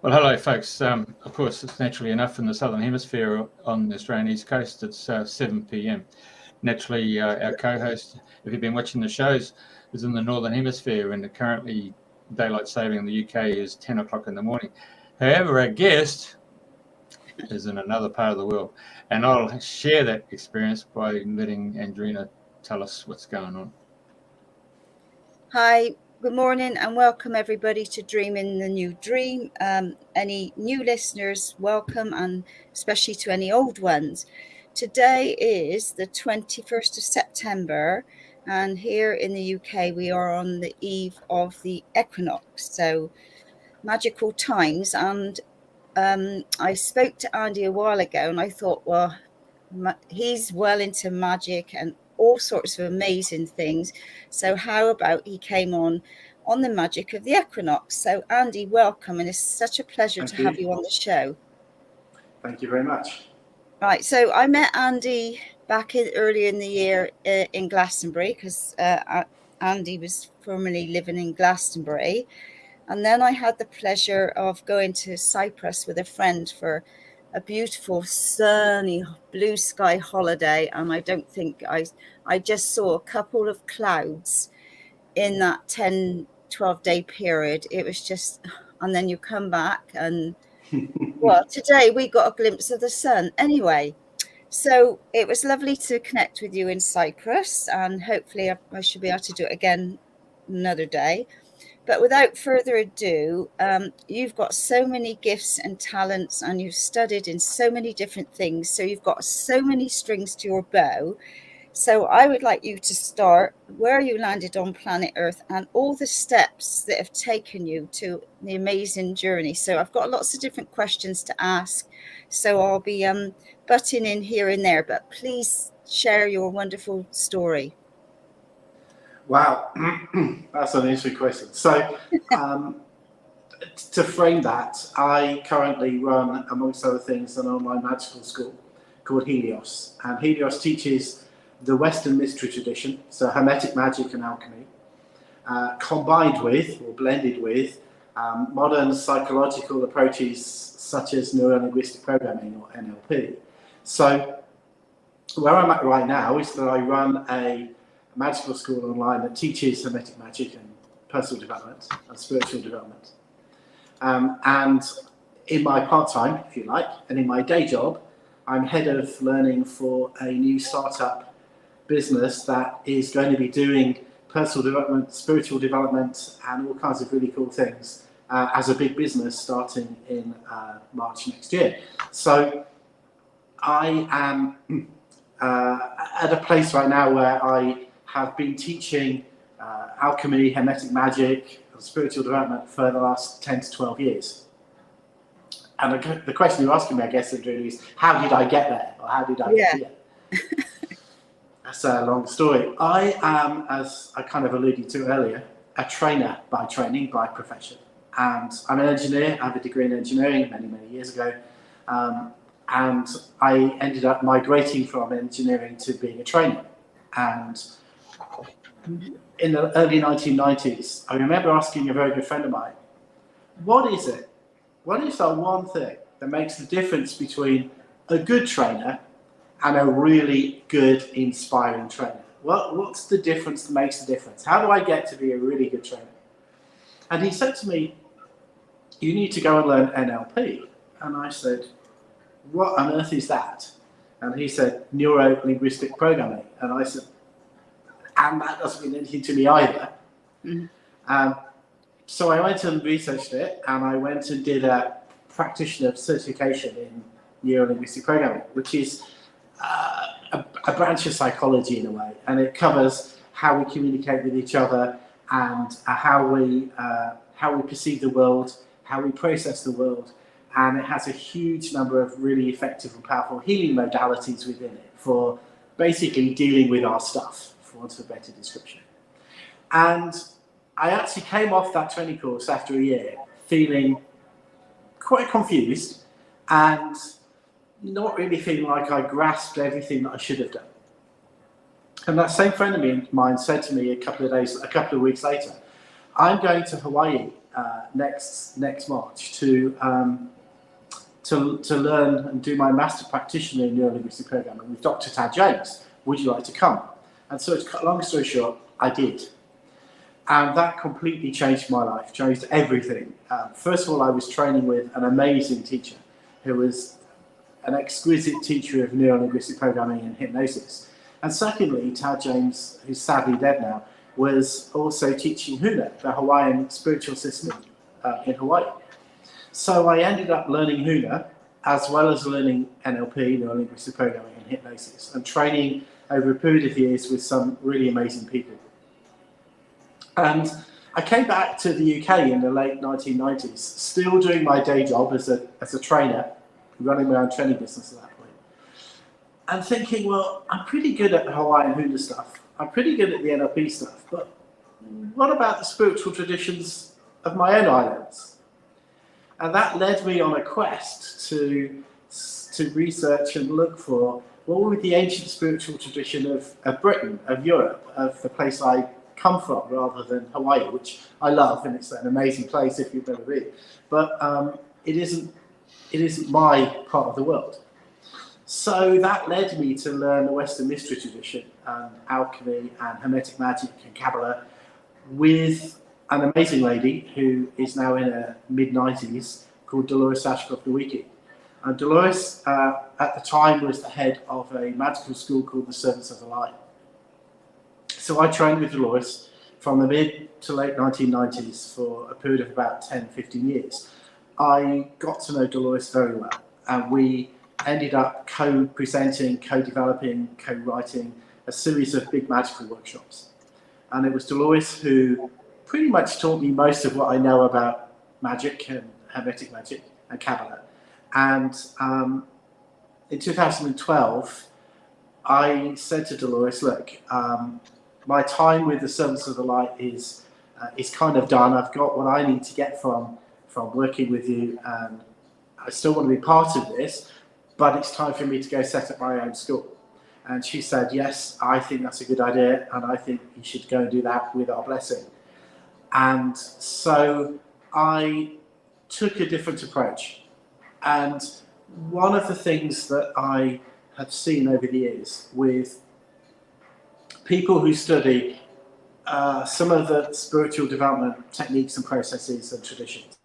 Well, hello, folks. Of course, it's naturally enough in the Southern Hemisphere on the Australian East Coast, it's 7 p.m. Naturally, our co-host, if you've been watching the shows, is in the Northern Hemisphere, and currently daylight saving in the UK is 10 o'clock in the morning. However, our guest is in another part of the world, and I'll share that experience by letting Andrena tell us what's going on. Hi, good morning and welcome everybody to Dreaming the New Dream. Any new listeners, welcome, and especially to any old ones. Today is the 21st of September, and here in the UK we are on the eve of the equinox, so magical times. And I spoke to Andy a while ago and I thought, well, he's well into magic and all sorts of amazing things. So how about he came on the magic of the equinox? So Andy, welcome, and it's such a pleasure to have you on the show. Thank you very much. Right, so I met Andy back earlier in the year in Glastonbury, because Andy was formerly living in Glastonbury, and then I had the pleasure of going to Cyprus with a friend for a beautiful sunny blue sky holiday, and I don't think I just saw a couple of clouds in that 10-12 day period. It was just, and then you come back and well, today we got a glimpse of the sun anyway. So it was lovely to connect with you in Cyprus, and hopefully I should be able to do it again another day. But without further ado, you've got so many gifts and talents, and you've studied in so many different things. So you've got so many strings to your bow. So I would like you to start where you landed on planet Earth and all the steps that have taken you to the amazing journey. So I've got lots of different questions to ask. So I'll be butting in here and there, but please share your wonderful story. Wow, that's an interesting question. So to frame that, I currently run, amongst other things, an online magical school called Helios. And Helios teaches the Western mystery tradition, so Hermetic magic and alchemy, combined with, or blended with, modern psychological approaches such as neuro-linguistic programming, or NLP. So where I'm at right now is that I run a magical school online that teaches Hermetic magic and personal development and spiritual development. And in my part-time, if you like, and in my day job, I'm head of learning for a new startup business that is going to be doing personal development, spiritual development, and all kinds of really cool things as a big business starting in March next year. So I am at a place right now where I have been teaching alchemy, Hermetic magic, and spiritual development for the last 10 to 12 years. And the question you're asking me, I guess, Andrena, is how did I get there? Or how did I get here? That's a long story. I am, as I kind of alluded to earlier, a trainer by training, by profession. And I'm an engineer. I have a degree in engineering many, many years ago. And I ended up migrating from engineering to being a trainer. And in the early 1990s, I remember asking a very good friend of mine, what is it? What is that one thing that makes the difference between a good trainer and a really good, inspiring trainer? What's the difference that makes the difference? How do I get to be a really good trainer? And he said to me, you need to go and learn NLP. And I said, what on earth is that? And he said, neuro-linguistic programming. And I said, and that doesn't mean anything to me either. Mm-hmm. So I went and researched it, and I went and did a practitioner certification in neuro-linguistic programming, which is a branch of psychology in a way, and it covers how we communicate with each other and how we perceive the world, how we process the world, and it has a huge number of really effective and powerful healing modalities within it for basically dealing with our stuff, for want of a better description. And I actually came off that training course after a year feeling quite confused and not really feeling like I grasped everything that I should have done. And that same friend of mine said to me a couple of weeks later, I'm going to Hawaii next March to learn and do my master practitioner in neurolinguistic programming with Dr. Tad James. Would you like to come? And so, to cut a long story short, I did. And that completely changed my life, changed everything. First of all, I was training with an amazing teacher who was an exquisite teacher of neurolinguistic programming and hypnosis. And secondly, Tad James, who's sadly dead now, was also teaching Huna, the Hawaiian spiritual system in Hawaii. So I ended up learning Huna, as well as learning NLP, neurolinguistic programming and hypnosis, and training over a period of years with some really amazing people. And I came back to the UK in the late 1990s, still doing my day job as a trainer, running my own training business at that point, and thinking, well, I'm pretty good at Hawaiian Huna stuff. I'm pretty good at the NLP stuff, but what about the spiritual traditions of my own islands? And that led me on a quest to research and look for what would the ancient spiritual tradition of Britain, of Europe, of the place I come from, rather than Hawaii, which I love, and it's an amazing place if you've ever been. But it isn't my part of the world. So that led me to learn the Western mystery tradition and alchemy and Hermetic magic and Qabalah with an amazing lady who is now in her mid-90s called Dolores Ashcroft-Dewiki. And Dolores, at the time, was the head of a magical school called the Servants of the Light. So I trained with Dolores from the mid to late 1990s for a period of about 10, 15 years. I got to know Dolores very well, and we ended up co-presenting, co-developing, co-writing a series of big magical workshops. And it was Dolores who pretty much taught me most of what I know about magic and Hermetic magic and Qabalah. And in 2012, I said to Dolores, look, my time with the Servants of the Light is kind of done. I've got what I need to get from working with you, and I still want to be part of this, but it's time for me to go set up my own school. And she said, yes, I think that's a good idea, and I think you should go and do that with our blessing. And so I took a different approach. And one of the things that I have seen over the years with people who study some of the spiritual development techniques and processes and traditions,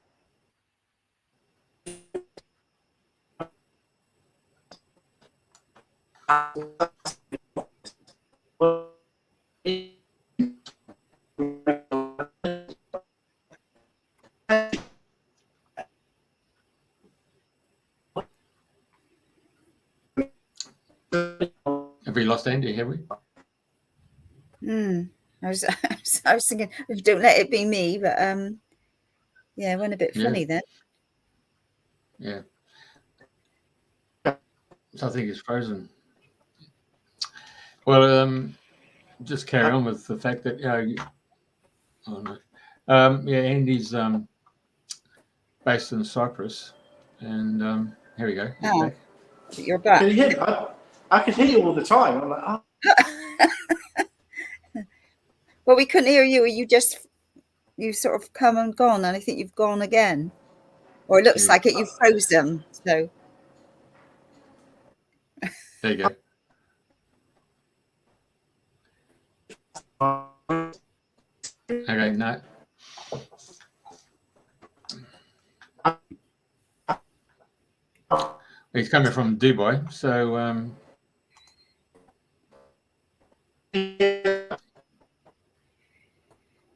Have we lost Andy? Have we? I was thinking, don't let it be me, but yeah, it went a bit funny then. Yeah. So I think it's frozen. Well, just carry on with the fact that Andy's based in Cyprus, and here we go. He's back. You're back. Can you hear me? I could hear you all the time. I'm like, oh. Well, we couldn't hear you. You sort of come and gone, and I think you've gone again. Or it looks like it. You've frozen. So there you go. Okay, no. He's coming from Dubai, so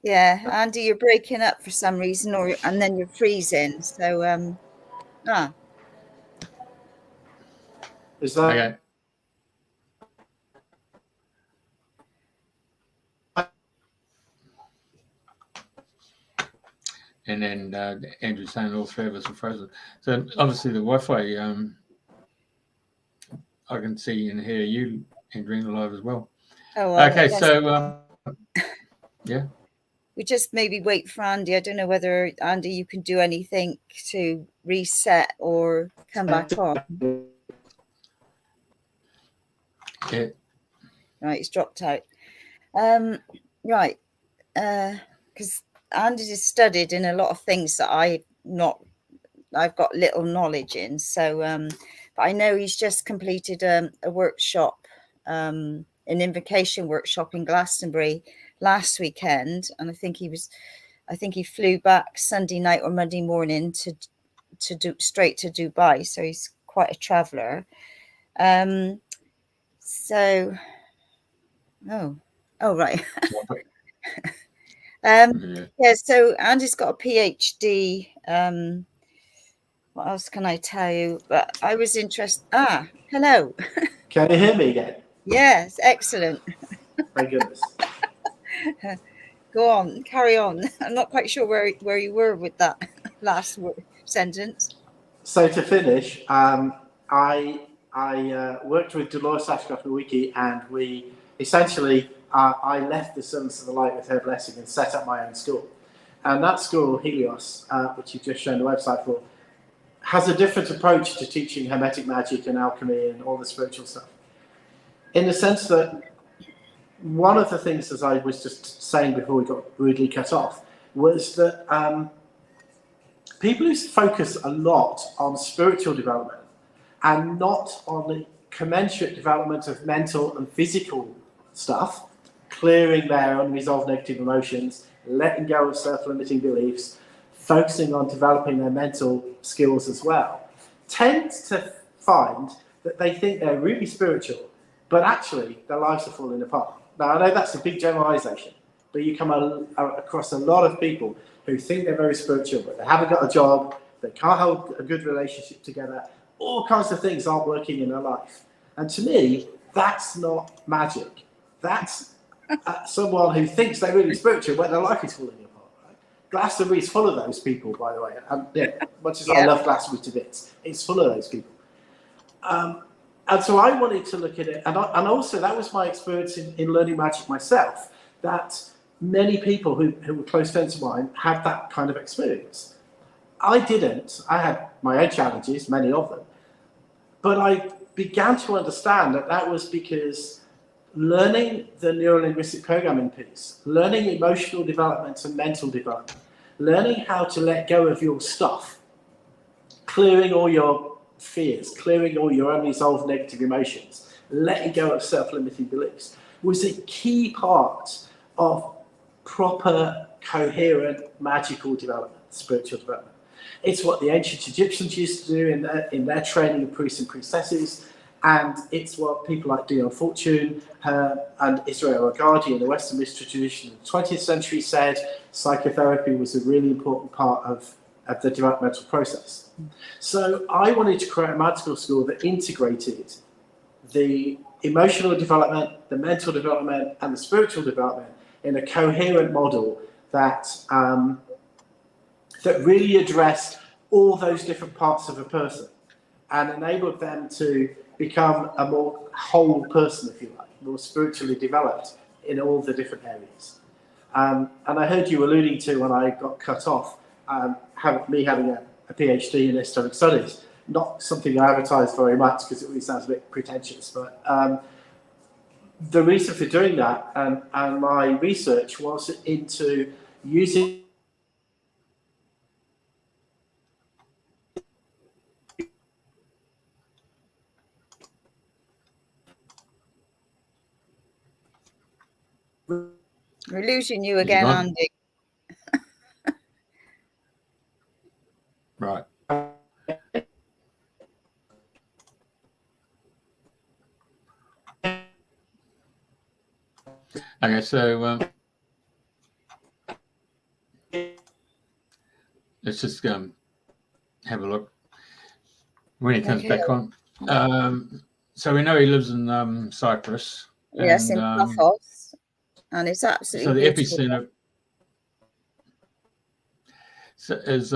yeah, Andy, you're breaking up for some reason, and then you're freezing. So Is that okay? And then Andrew's saying all three of us are frozen. So obviously the Wi-Fi, I can see and hear you, Andrena, live as well. Oh, well, okay, yes. So yeah. We just maybe wait for Andy. I don't know whether, Andy, you can do anything to reset or come back on. Yeah. Right, he's dropped out. Right, because Andy has studied in a lot of things that I've got little knowledge in. So, but I know he's just completed a workshop, an invocation workshop in Glastonbury last weekend, and I think he flew back Sunday night or Monday morning to do straight to Dubai. So he's quite a traveller. So, oh right. Yeah. So Andy's got a PhD. What else can I tell you? But I was interested. Hello. Can you hear me again? Yes, excellent. Thank goodness. Go on, carry on. I'm not quite sure where you were with that last sentence. So to finish, I worked with Dolores Ashcroft-Wiki, and we essentially I left the Servants of the Light with her blessing and set up my own school. And that school, Helios, which you've just shown the website for, has a different approach to teaching Hermetic magic and alchemy and all the spiritual stuff. In the sense that one of the things, as I was just saying before we got rudely cut off, was that people who focus a lot on spiritual development and not on the commensurate development of mental and physical stuff, clearing their unresolved negative emotions, letting go of self-limiting beliefs, focusing on developing their mental skills as well, tend to find that they think they're really spiritual, but actually their lives are falling apart. Now, I know that's a big generalization, but you come across a lot of people who think they're very spiritual, but they haven't got a job, they can't hold a good relationship together, all kinds of things aren't working in their life. And to me, that's not magic. That's someone who thinks they're really spiritual, but their life is falling apart. Right? Glastonbury is full of those people, by the way. And yeah, much as I love Glastonbury to bits, it's full of those people. And so I wanted to look at it, and also that was my experience in learning magic myself, that many people who were close friends of mine had that kind of experience. I didn't. I had my own challenges, many of them, but I began to understand that that was because learning the neuro-linguistic programming piece, learning emotional development and mental development, learning how to let go of your stuff, clearing all your fears, clearing all your unresolved negative emotions, letting go of self-limiting beliefs, was a key part of proper, coherent, magical development, spiritual development. It's what the ancient Egyptians used to do in their training of priests and priestesses, and it's what people like Dion Fortune and Israel Agadi in the Western mystery tradition of the 20th century said psychotherapy was a really important part of the developmental process. So I wanted to create a magical school that integrated the emotional development, the mental development, and the spiritual development in a coherent model that that really addressed all those different parts of a person and enabled them to become a more whole person, if you like, more spiritually developed in all the different areas. And I heard you alluding to, when I got cut off, me having a PhD in Esoteric studies. Not something I advertise very much because it really sounds a bit pretentious, but the reason for doing that and my research was into using We're losing you again, Andy. Right. Okay, so let's just have a look when he comes back on. So we know he lives in Cyprus. Yes, and, in Paphos, and it's absolutely so the beautiful. epicenter is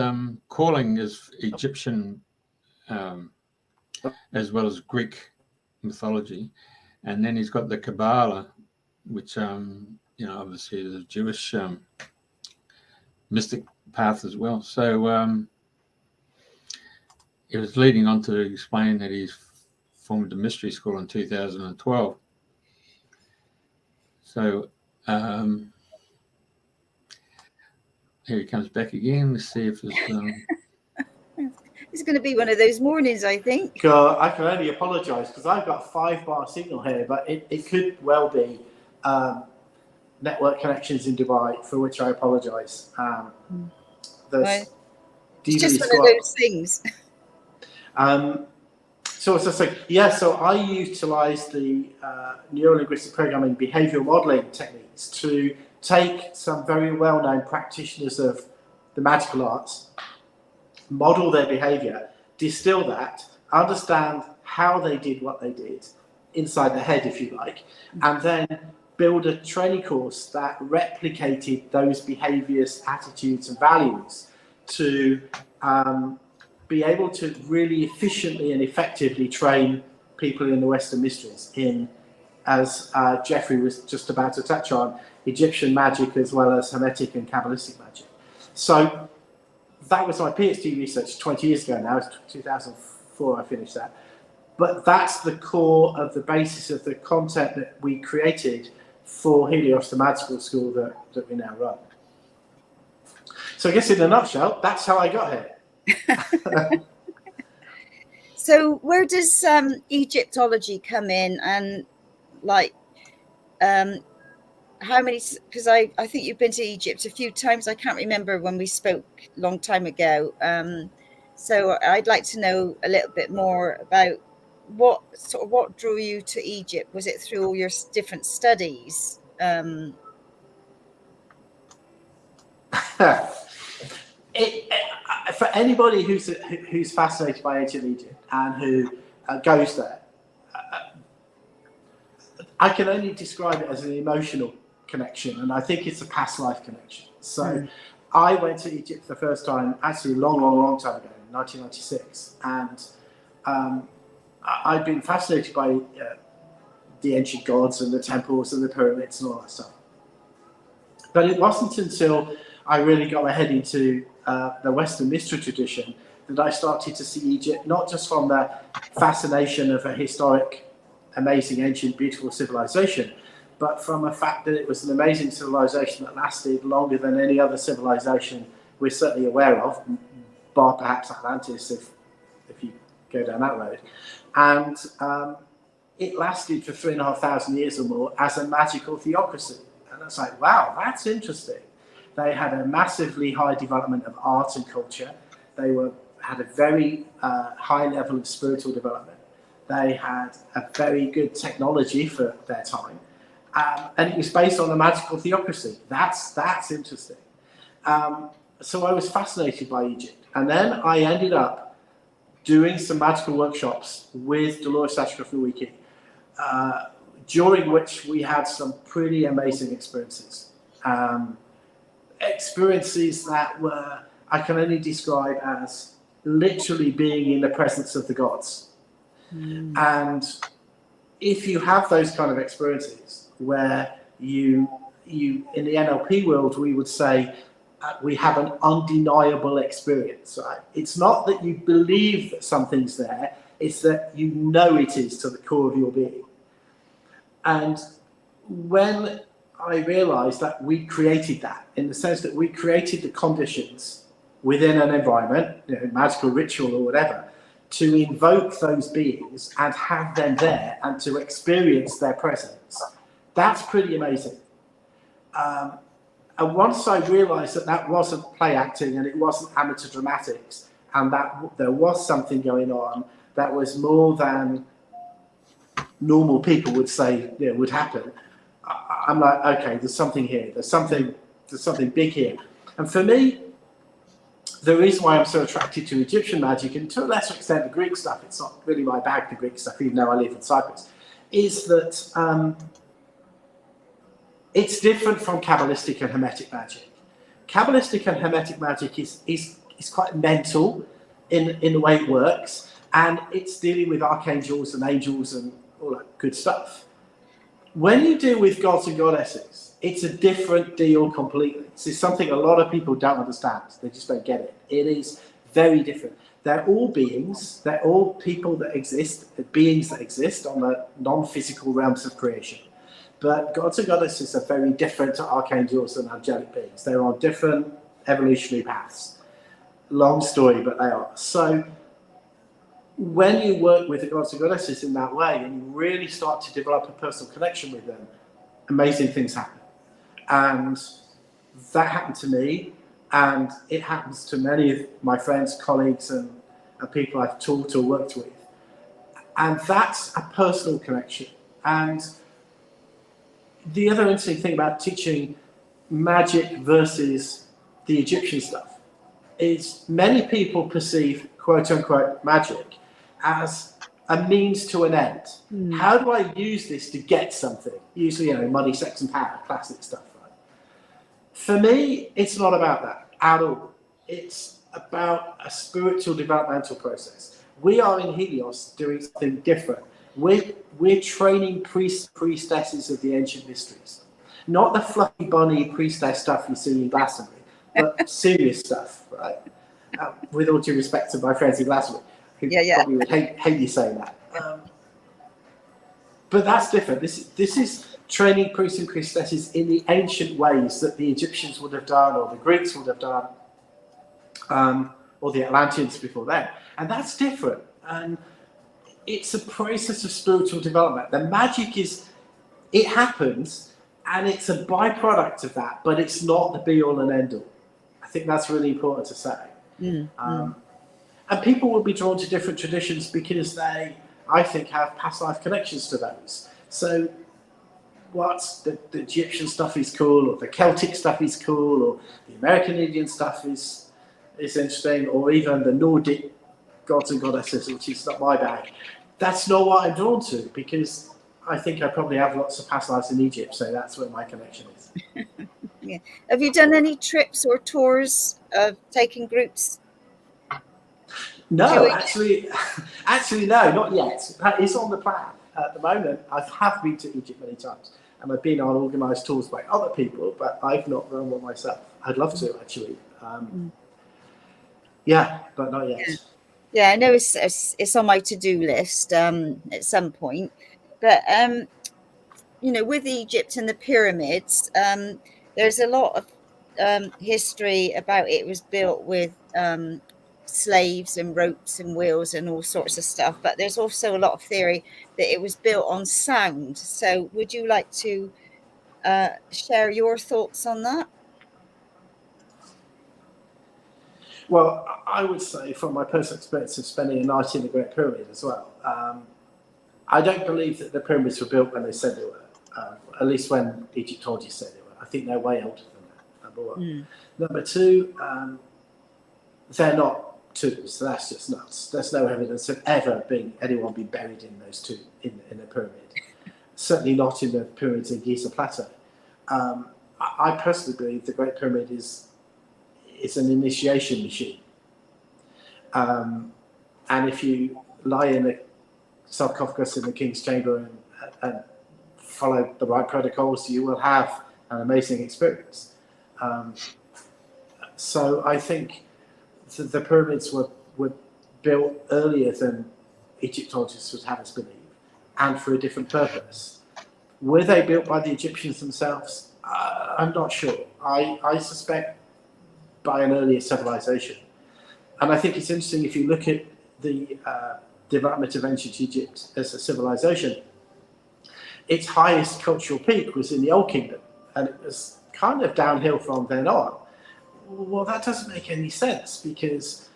calling is Egyptian as well as Greek mythology, and then he's got the Qabalah, which obviously is a Jewish mystic path as well. So it was leading on to explain that he's formed a mystery school in 2012. So Here he comes back again. Let's see if there's... It's going to be one of those mornings, I think. I can only apologise because I've got a 5-bar signal here, but it could well be network connections in Dubai, for which I apologise. It's just one of those things. So as I say, yeah, so I utilise the neuro-linguistic programming behavioural modelling techniques to take some very well-known practitioners of the magical arts, model their behaviour, distill that, understand how they did what they did inside the head, if you like, and then build a training course that replicated those behaviours, attitudes and values to be able to really efficiently and effectively train people in the Western mysteries in, as Jeffrey was just about to touch on, Egyptian magic as well as Hermetic and Kabbalistic magic. So that was my PhD research 20 years ago now. It's 2004 I finished that. But that's the core of the basis of the content that we created for Helios, the magical school that we now run. So I guess in a nutshell, that's how I got here. So where does Egyptology come in, and like how many, because I think you've been to Egypt a few times. I can't remember when we spoke a long time ago. So I'd like to know a little bit more about what drew you to Egypt. Was it through all your different studies? For anybody who's fascinated by ancient Egypt and who goes there, I can only describe it as an emotional connection, and I think it's a past life connection. So I went to Egypt the first time, actually a long time ago, in 1996, and I'd been fascinated by the ancient gods and the temples and the pyramids and all that stuff. But it wasn't until I really got my head into the Western mystery tradition that I started to see Egypt not just from the fascination of a historic, amazing, ancient, beautiful civilization, but from the fact that it was an amazing civilization that lasted longer than any other civilization we're certainly aware of, bar perhaps Atlantis, if you go down that road. And it lasted for 3,500 years or more as a magical theocracy. And it's like, wow, that's interesting. They had a massively high development of art and culture. They had a very high level of spiritual development. They had a very good technology for their time. And it was based on a magical theocracy. That's interesting. So I was fascinated by Egypt. And then I ended up doing some magical workshops with Dolores Ashcroft-Lewicki, during which we had some pretty amazing experiences. Experiences that were, I can only describe as literally being in the presence of the gods. And if you have those kind of experiences where you in the NLP world, we would say we have an undeniable experience, right? It's not that you believe that something's there, it's that you know it is to the core of your being. And when I realized that we created that, in the sense that we created the conditions within an environment, magical ritual or whatever, to invoke those beings and have them there and to experience their presence, that's pretty amazing. And once I realized that that wasn't play acting and it wasn't amateur dramatics, and that there was something going on that was more than normal people would say would happen, I'm like, okay, there's something here. There's something big here. And for me, the reason why I'm so attracted to Egyptian magic, and to a lesser extent the Greek stuff, it's not really my bag, the Greek stuff, even though I live in Cyprus, is that it's different from Kabbalistic and Hermetic magic. Kabbalistic and Hermetic magic is quite mental in the way it works, and it's dealing with archangels and angels and all that good stuff. When you deal with gods and goddesses, it's a different deal completely. This is something a lot of people don't understand. They just don't get it. It is very different. They're all beings. They're all people that exist, beings that exist on the non-physical realms of creation. But gods and goddesses are very different to archangels and angelic beings. They're on different evolutionary paths. Long story, but they are. So when you work with the gods and goddesses in that way, and you really start to develop a personal connection with them, amazing things happen. And that happened to me, and it happens to many of my friends, colleagues, and people I've taught or worked with. And that's a personal connection. And the other interesting thing about teaching magic versus the Egyptian stuff is many people perceive quote unquote magic as a means to an end. How do I use this to get something? Usually, money, sex and power, classic stuff, right? For me, it's not about that at all. It's about a spiritual developmental process. We are in Helios doing something different. We're training priests, priestesses of the ancient mysteries. Not the fluffy bunny priestess stuff you see in Glastonbury, but serious stuff, right? With all due respect to my friends in Glastonbury, who probably would hate you saying that. But that's different. This is training priests and priestesses in the ancient ways that the Egyptians would have done, or the Greeks would have done, or the Atlanteans before then. And that's different. And it's a process of spiritual development. The magic it happens, and it's a byproduct of that, but it's not the be-all and end-all. I think that's really important to say. And people will be drawn to different traditions because they, I think, have past life connections to those. So what's the Egyptian stuff is cool, or the Celtic stuff is cool, or the American Indian stuff is interesting, or even the Nordic gods and goddesses, which is not my bag. That's not what I'm drawn to, because I think I probably have lots of past lives in Egypt, so that's where my connection is. Yeah. Have you done any trips or tours of taking groups? No, actually, no, not yet. That is on the plan at the moment. I have been to Egypt many times, and I've been on organised tours by other people, but I've not run one myself. I'd love to, actually. Yeah, but not yet. Yeah, I know it's on my to-do list at some point. But, with Egypt and the pyramids, there's a lot of history about it was built with slaves and ropes and wheels and all sorts of stuff. But there's also a lot of theory that it was built on sound. So would you like to share your thoughts on that? Well, I would say from my personal experience of spending a night in the Great Pyramid as well, I don't believe that the pyramids were built when they said they were, at least when Egyptologists said they were. I think they're way older than that, number one. Number two, they're not tombs, so that's just nuts. There's no evidence of ever anyone being buried in those two, in a pyramid. Certainly not in the pyramids in Giza Plateau. I personally believe the Great Pyramid is an initiation machine. And if you lie in a sarcophagus in the King's Chamber and follow the right protocols, you will have an amazing experience. So I think the pyramids were built earlier than Egyptologists would have us believe, and for a different purpose. Were they built by the Egyptians themselves? I'm not sure. I suspect by an earlier civilization. And I think it's interesting if you look at the development of ancient Egypt as a civilization, its highest cultural peak was in the Old Kingdom, and it was kind of downhill from then on. Well, that doesn't make any sense, because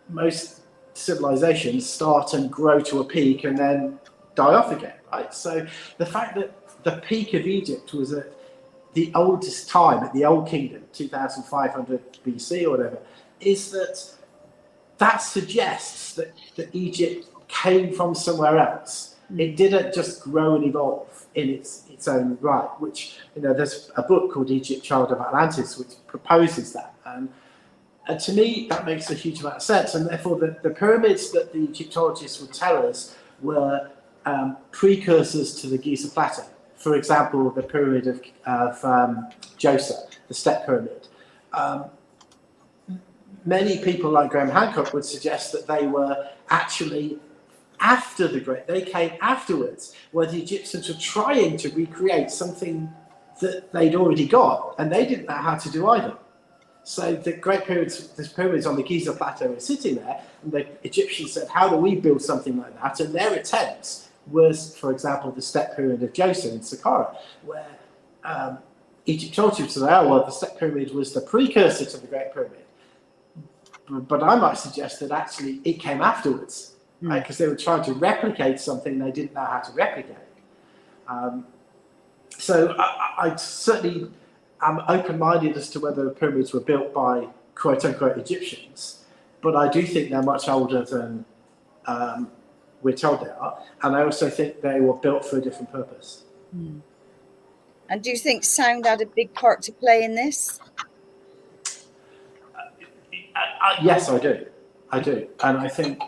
most civilizations start and grow to a peak and then die off again, right? So the fact that the peak of Egypt was at the oldest time, at the Old Kingdom, 2500 BC or whatever, is that suggests that Egypt came from somewhere else. It didn't just grow and evolve in its own right, which, there's a book called Egypt, Child of Atlantis, which proposes that. And to me, that makes a huge amount of sense. And therefore, the pyramids that the Egyptologists would tell us were precursors to the Giza Plateau. For example, the pyramid of Djoser, the Step Pyramid. Many people like Graham Hancock would suggest that they were actually after they came afterwards, where the Egyptians were trying to recreate something that they'd already got, and they didn't know how to do either. So the Great Pyramids, the pyramids on the Giza Plateau were sitting there, and the Egyptians said, how do we build something like that? And their attempts was, for example, the Step Pyramid of Djoser in Saqqara, where Egyptology would say, oh, well, the Step Pyramid was the precursor to the Great Pyramid. But I might suggest that actually it came afterwards, right? Because they were trying to replicate something they didn't know how to replicate. So I certainly am open-minded as to whether the pyramids were built by quote-unquote Egyptians, but I do think they're much older than we're told they are, and I also think they were built for a different purpose. And do you think sound had a big part to play in this? Yes, I do. And I think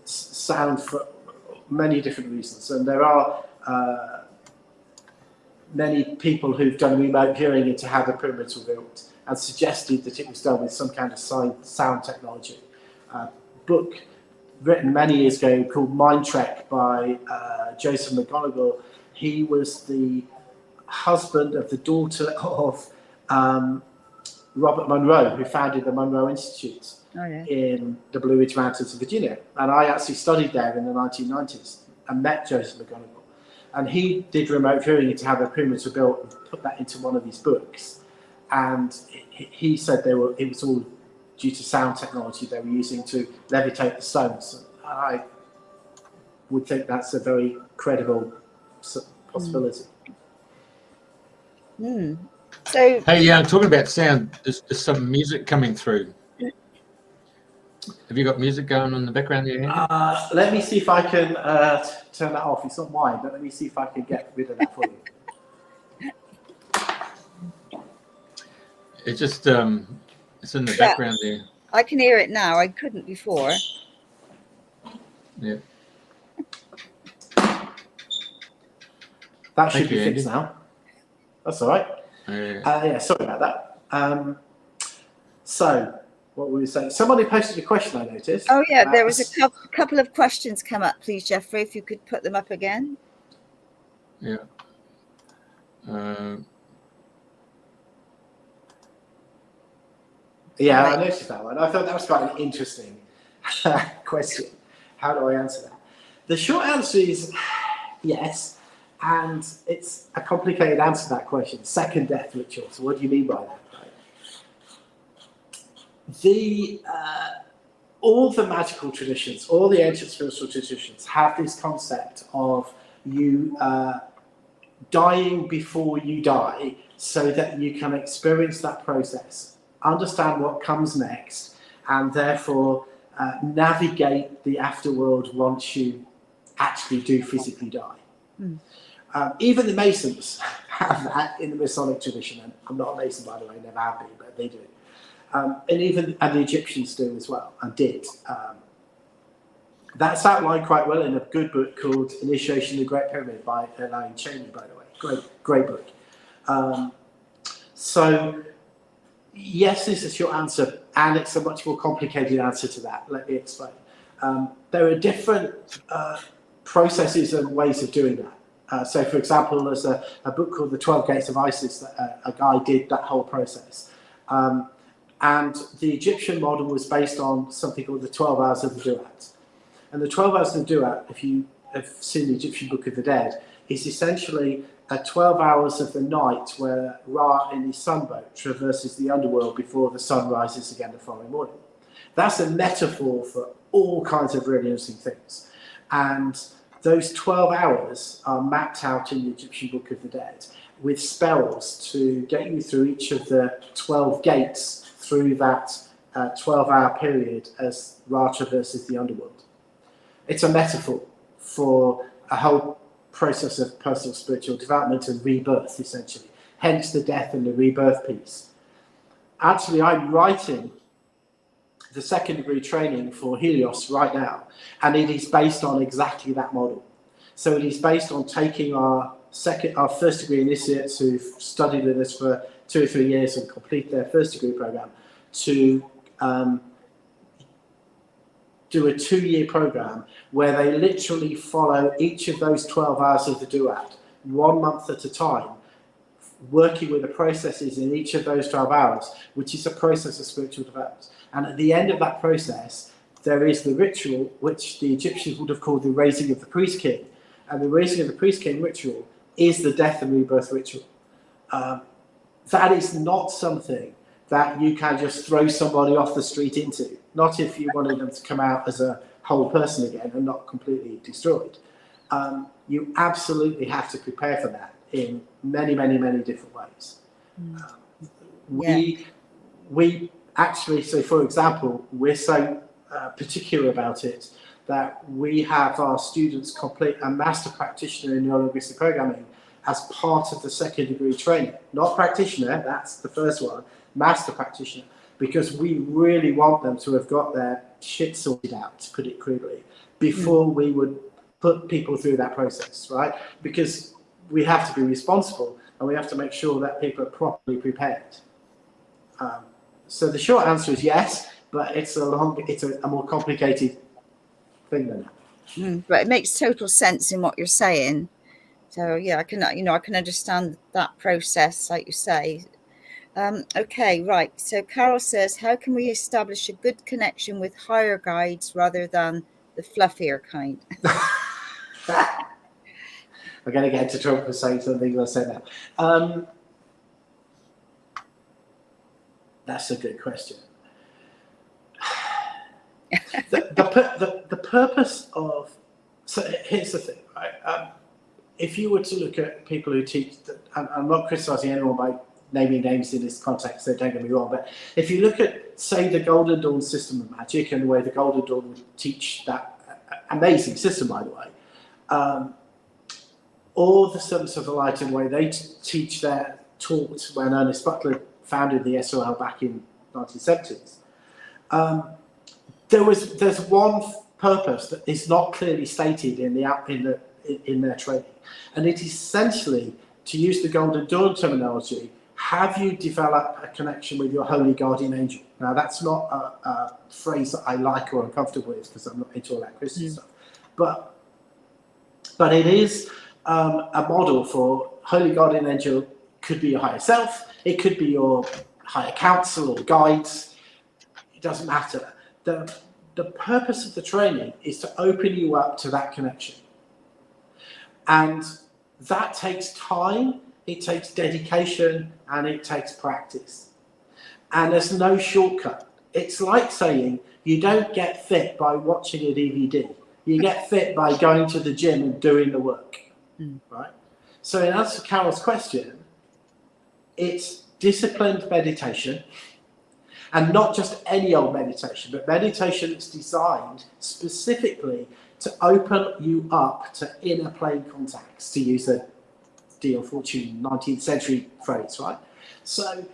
sound for many different reasons, and there are many people who've done remote viewing into how the pyramids were built and suggested that it was done with some kind of sound technology. A book written many years ago called Mind Trek by Joseph McGonigal. He was the husband of the daughter of Robert Monroe, who founded the Monroe Institute in the Blue Ridge Mountains of Virginia. And I actually studied there in the 1990s and met Joseph McGonigal. And he did remote viewing into how the pyramids were built and put that into one of his books. And he said it was all due to sound technology they were using to levitate the stones. And I would think that's a very credible possibility. So, hey, talking about sound, there's some music coming through. Have you got music going on in the background there, Andy? Let me see if I can turn that off. It's not mine, but let me see if I can get rid of that for you. It's just it's in the background there. I can hear it now. I couldn't before. Yeah. That should be fixed now. That's all right. Yeah, sorry about that. So, what were we saying? Somebody posted a question, I noticed. Oh, yeah, there was a couple of questions come up, please, Jeffrey, if you could put them up again. Yeah. Yeah, I noticed that one. I thought that was quite an interesting question. How do I answer that? The short answer is yes, and it's a complicated answer to that question. Second death rituals. What do you mean by that? All the magical traditions, all the ancient spiritual traditions have this concept of you dying before you die so that you can experience that process, understand what comes next, and therefore navigate the afterworld once you actually do physically die. Even the Masons have that in the Masonic tradition, and I'm not a Mason, by the way, never have been, but they do. And the Egyptians do as well, and did. That's outlined quite well in a good book called Initiation of the Great Pyramid by Elaine Cheney, by the way. Great book. So, yes is the short answer, and it's a much more complicated answer to that. Let me explain. There are different processes and ways of doing that. So, for example, there's a book called The 12 Gates of Isis that a guy did that whole process. And the Egyptian model was based on something called the 12 Hours of the Duat. And the 12 Hours of the Duat, if you have seen the Egyptian Book of the Dead, is essentially 12 hours of the night where Ra in his sunboat traverses the underworld before the sun rises again the following morning. That's a metaphor for all kinds of really interesting things. And those 12 hours are mapped out in the Egyptian Book of the Dead with spells to get you through each of the 12 gates through that 12-hour period as Ra traverses the underworld. It's a metaphor for a whole process of personal spiritual development and rebirth, essentially. Hence the death and the rebirth piece. Actually, I'm writing the second degree training for Helios right now, and it is based on exactly that model. So it is based on taking our first degree initiates who've studied with us for 2 or 3 years and complete their first degree program to do a 2-year program where they literally follow each of those 12 hours of the duat 1 month at a time working with the processes in each of those 12 hours, which is a process of spiritual development. And at the end of that process, there is the ritual, which the Egyptians would have called the raising of the priest king. And the raising of the priest king ritual is the death and rebirth ritual. That is not something that you can just throw somebody off the street into. Not if you wanted them to come out as a whole person again and not completely destroyed. You absolutely have to prepare for that in many, many, many different ways. We actually, so for example, we're so particular about it that we have our students complete a master practitioner in neurolinguistic programming as part of the second degree training. Not practitioner, that's the first one, master practitioner, because we really want them to have got their shit sorted out, to put it crudely, before we would put people through that process, right? Because we have to be responsible and we have to make sure that people are properly prepared. So the short answer is yes, but it's a more complicated thing than that. But it makes total sense in what you're saying. So yeah, I can understand that process, like you say. Okay, right. So Carol says, how can we establish a good connection with higher guides rather than the fluffier kind? I'm going to get into trouble for saying something I said that. That's a good question. The purpose of, so here's the thing, right? If you were to look at people who teach, I'm not criticizing anyone by naming names in this context, so don't get me wrong, but if you look at, say, the Golden Dawn system of magic and the way the Golden Dawn would teach that amazing system, by the way, or the Servants of the Light and the way they teach their taught when Ernest Butler founded the SOL back in 1970s, there's one purpose that is not clearly stated in their training, and it is essentially, to use the Golden Dawn terminology, have you developed a connection with your holy guardian angel? Now, that's not a phrase that I like or I'm comfortable with because I'm not into all that Christian stuff, but it is a model for holy guardian angel. Could be your higher self, it could be your higher counsel or guides, it doesn't matter. The purpose of the training is to open you up to that connection. And that takes time, it takes dedication, and it takes practice. And there's no shortcut. It's like saying you don't get fit by watching a DVD. You get fit by going to the gym and doing the work, right? So in answer to Carol's question, it's disciplined meditation, and not just any old meditation, but meditation that's designed specifically to open you up to inner plane contacts, to use a Dion Fortune 19th century phrase, right? So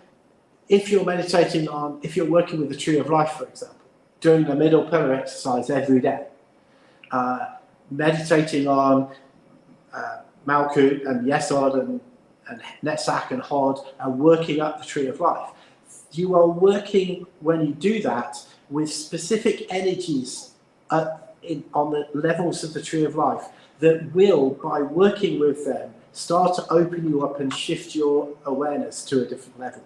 if you're meditating on, if you're working with the Tree of Life, for example, doing the middle pillar exercise every day, meditating on Malkut and Yesod and Netzach and Hod, and working up the Tree of Life, you are working, when you do that, with specific energies on the levels of the Tree of Life that will, by working with them, start to open you up and shift your awareness to a different level.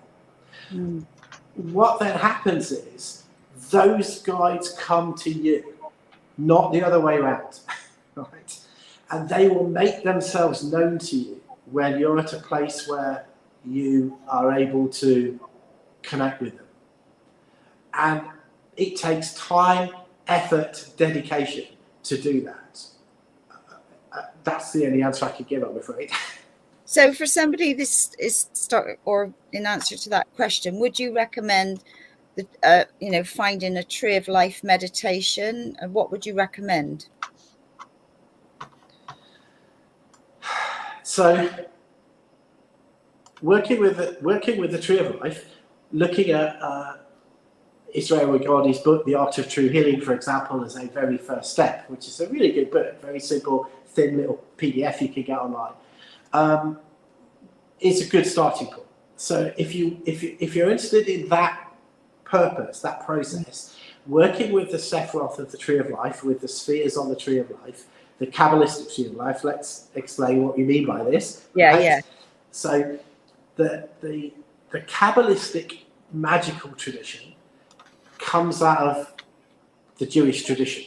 What then happens is those guides come to you, not the other way around, right? And they will make themselves known to you when you're at a place where you are able to connect with them. And it takes time, effort, dedication to do that. That's the only answer I could give, I'm afraid. So for somebody this is or in answer to that question, would you recommend finding a Tree of Life meditation? And what would you recommend? So working with the Tree of Life, looking at Israel Regardie's book, The Art of True Healing, for example, as a very first step, which is a really good book, very simple, thin little PDF you can get online. It's a good starting point. So if you're interested in that purpose, that process, working with the Sephiroth of the Tree of Life, with the spheres on the Tree of Life, the Kabbalistic Tree of Life, let's explain what you mean by this. Yeah, right? yeah. So the Kabbalistic magical tradition comes out of the Jewish tradition,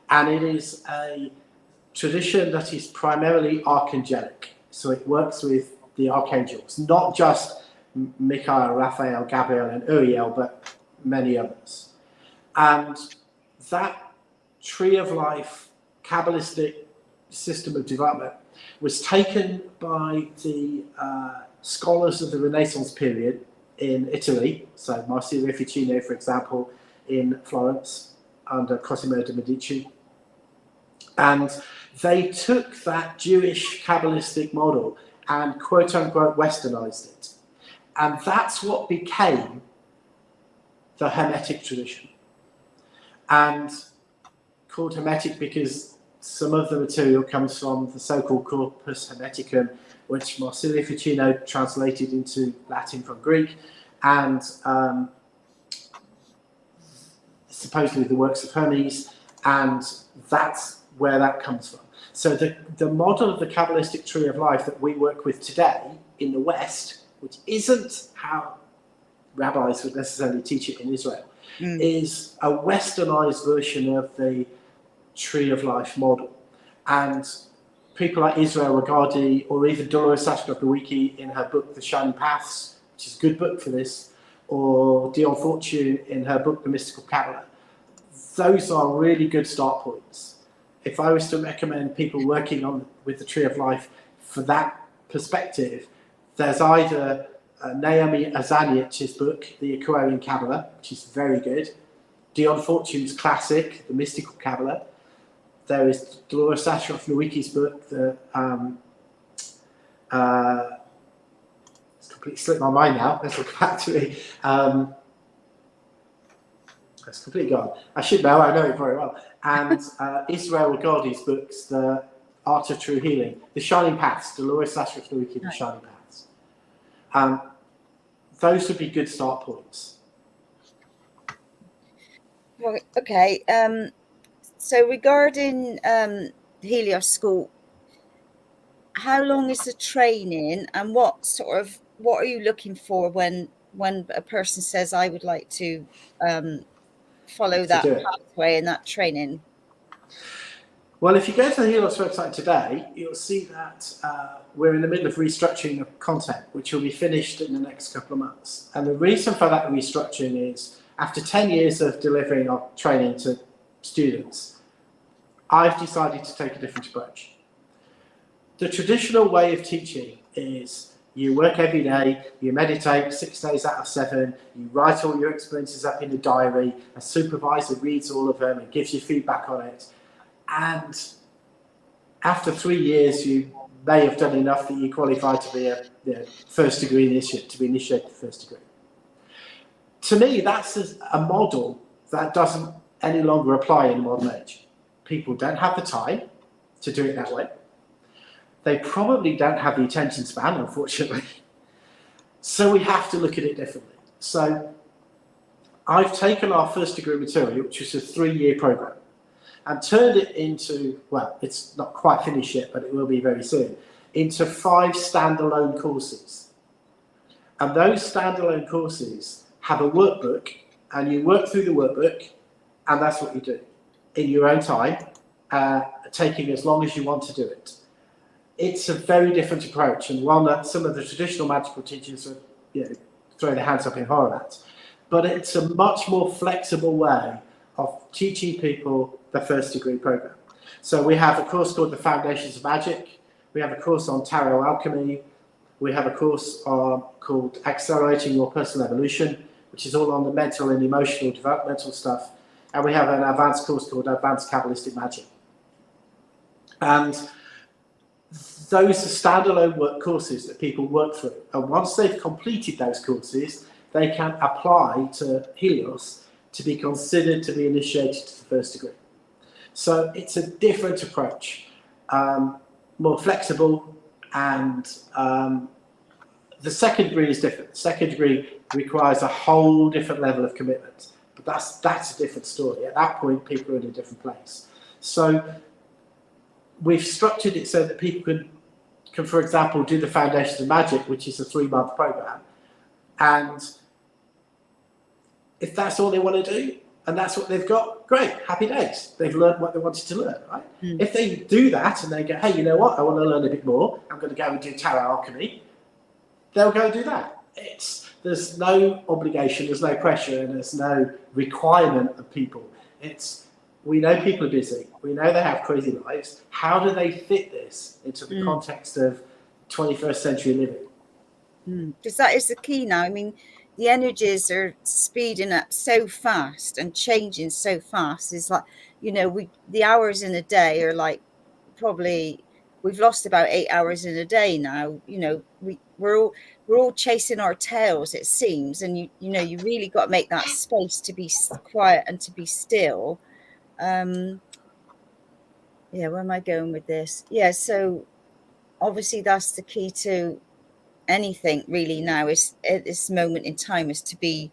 and it is a tradition that is primarily archangelic. So it works with the archangels, not just Michael, Raphael, Gabriel, and Uriel, but many others. And that tree of life Kabbalistic system of development was taken by the scholars of the Renaissance period in Italy. So Marsilio Ficino, for example, in Florence under Cosimo de' Medici. And they took that Jewish Kabbalistic model and quote-unquote westernized it. And that's what became the Hermetic tradition. And called Hermetic because some of the material comes from the so-called Corpus Hermeticum, which Marsilio Ficino translated into Latin from Greek, and supposedly the works of Hermes, and that's where that comes from. So the model of the Kabbalistic tree of life that we work with today in the West, which isn't how rabbis would necessarily teach it in Israel, is a westernized version of the tree of life model. And people like Israel Regardie, or even Dolores Ashcroft-Lewicki in her book The Shining Paths, which is a good book for this, or Dion Fortune in her book The Mystical Qabalah, those are really good start points. If I was to recommend people working with the tree of life for that perspective, there's either Naomi Azaniach's book, The Aquarian Qabalah, which is very good, Dion Fortune's classic, The Mystical Qabalah. There is Dolores Ashcroft-Lewicki's book, it's completely slipped my mind now. Let's look back to it. It's completely gone. I should know. I know it very well. And Israel Regardie's books, The Art of True Healing, The Shining Paths, Dolores Ashcroft-Lewicki, The Shining Paths. Those would be good start points. Well, okay. So regarding the Helios School, how long is the training, and what are you looking for when a person says, I would like to follow that pathway and that training? Well, if you go to the Helios website today, you'll see that we're in the middle of restructuring the content, which will be finished in the next couple of months. And the reason for that restructuring is, after 10 years of delivering our training to students, I've decided to take a different approach. The traditional way of teaching is you work every day, you meditate 6 days out of 7, you write all your experiences up in a diary, a supervisor reads all of them and gives you feedback on it. And after 3 years, you may have done enough that you qualify to be a first degree initiate, to be initiated to first degree. To me, that's a model that doesn't any longer apply in the modern age. People don't have the time to do it that way. They probably don't have the attention span, unfortunately. So we have to look at it differently. So I've taken our first degree material, which is a 3-year program, and turned it into, well, it's not quite finished yet, but it will be very soon, into 5 standalone courses. And those standalone courses have a workbook, and you work through the workbook, and that's what you do in your own time, taking as long as you want to do it. It's a very different approach, and one that some of the traditional magical teachers are throwing their hands up in horror at. But it's a much more flexible way of teaching people the first degree program. So we have a course called The Foundations of Magic. We have a course on tarot alchemy. We have a course called Accelerating Your Personal Evolution, which is all on the mental and emotional developmental stuff. And we have an advanced course called Advanced Kabbalistic Magic. And those are standalone courses that people work through. And once they've completed those courses, they can apply to Helios to be considered to be initiated to the first degree. So it's a different approach, more flexible, and the second degree is different. The second degree requires a whole different level of commitment, but that's a different story. At that point, people are in a different place. So we've structured it so that people can can, for example, do the Foundations of Magic, which is a 3-month program. And if that's all they want to do, and that's what they've got, great, happy days. They've learned what they wanted to learn, right? If they do that and they go, hey, you know what, I want to learn a bit more, I'm going to go and do tarot alchemy, they'll go do that. There's no obligation, there's no pressure, and there's no requirement of people. We know people are busy, we know they have crazy lives. How do they fit this into the context of 21st century living? Because that is the key now. I mean, the energies are speeding up so fast and changing so fast. It's like, the hours in a day are like, probably we've lost about 8 hours in a day now. We're all chasing our tails, it seems, and you really got to make that space to be quiet and to be still. Where am I going with this? So obviously that's the key to anything really now, is at this moment in time, is to be,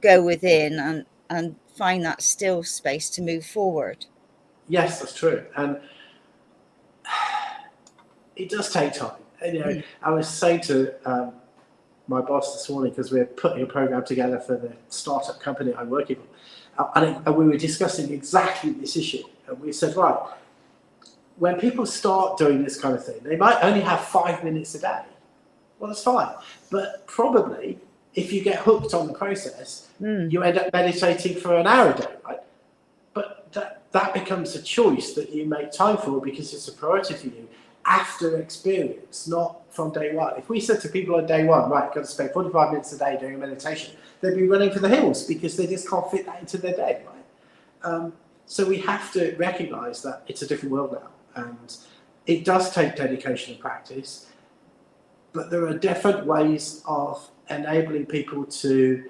go within and find that still space to move forward. Yes, that's true. And it does take time. And, I was saying to my boss this morning, because we're putting a program together for the startup company I'm working for, and we were discussing exactly this issue. And we said, right, when people start doing this kind of thing, they might only have 5 minutes a day. Well, that's fine. But probably if you get hooked on the process, you end up meditating for an hour a day, right? But that becomes a choice that you make time for because it's a priority for you after experience, not from day one. If we said to people on day one, right, got to spend 45 minutes a day doing meditation, they'd be running for the hills because they just can't fit that into their day, right? So we have to recognise that it's a different world now, and it does take dedication and practice. But there are different ways of enabling people to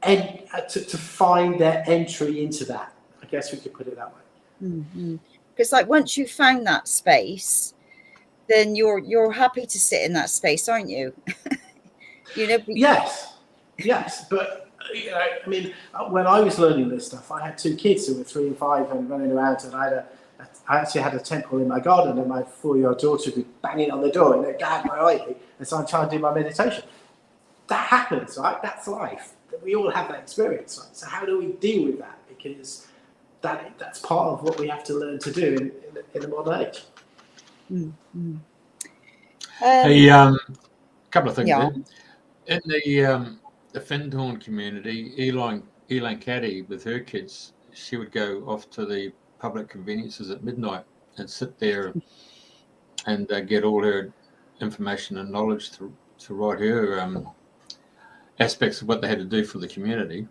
find their entry into that. I guess we could put it that way. Because like once you found that space, then you're happy to sit in that space, aren't you? Yes. But I mean, when I was learning this stuff, I had 2 kids who were 3 and 5 and running around, and I actually had a temple in my garden, and my 4-year-old daughter would be banging on the door, Dad, where are you? And so I'm trying to do my meditation. That happens, right? That's life. We all have that experience, right? So how do we deal with that? Because that's part of what we have to learn to do in the modern age. A couple of things there. In the Findhorn community, Elaine Caddy with her kids, she would go off to the public conveniences at midnight and sit there and get all her information and knowledge to write her aspects of what they had to do for the community.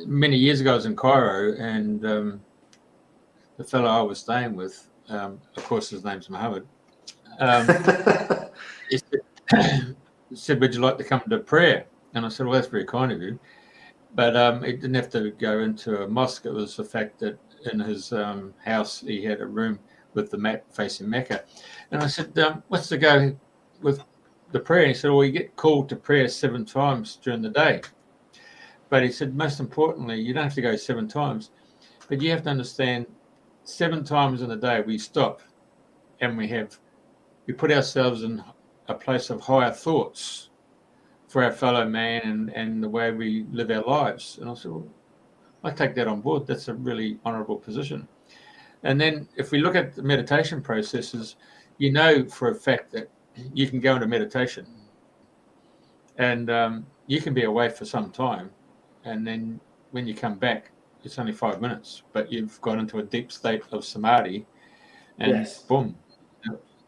Many years ago, I was in Cairo, and the fellow I was staying with, of course, his name's Mohammed, he said, would you like to come to prayer? And I said, well, that's very kind of you. But it didn't have to go into a mosque. It was the fact that in his house, he had a room with the mat facing Mecca. And I said, what's the go with the prayer? And he said, well, you get called to prayer 7 times during the day. But he said, most importantly, you don't have to go 7 times, but you have to understand 7 times in a day we stop and we put ourselves in a place of higher thoughts for our fellow man and the way we live our lives. And I said, well, I take that on board. That's a really honourable position. And then if we look at the meditation processes, for a fact that you can go into meditation and you can be away for some time. And then when you come back, it's only 5 minutes, but you've got into a deep state of samadhi, and boom,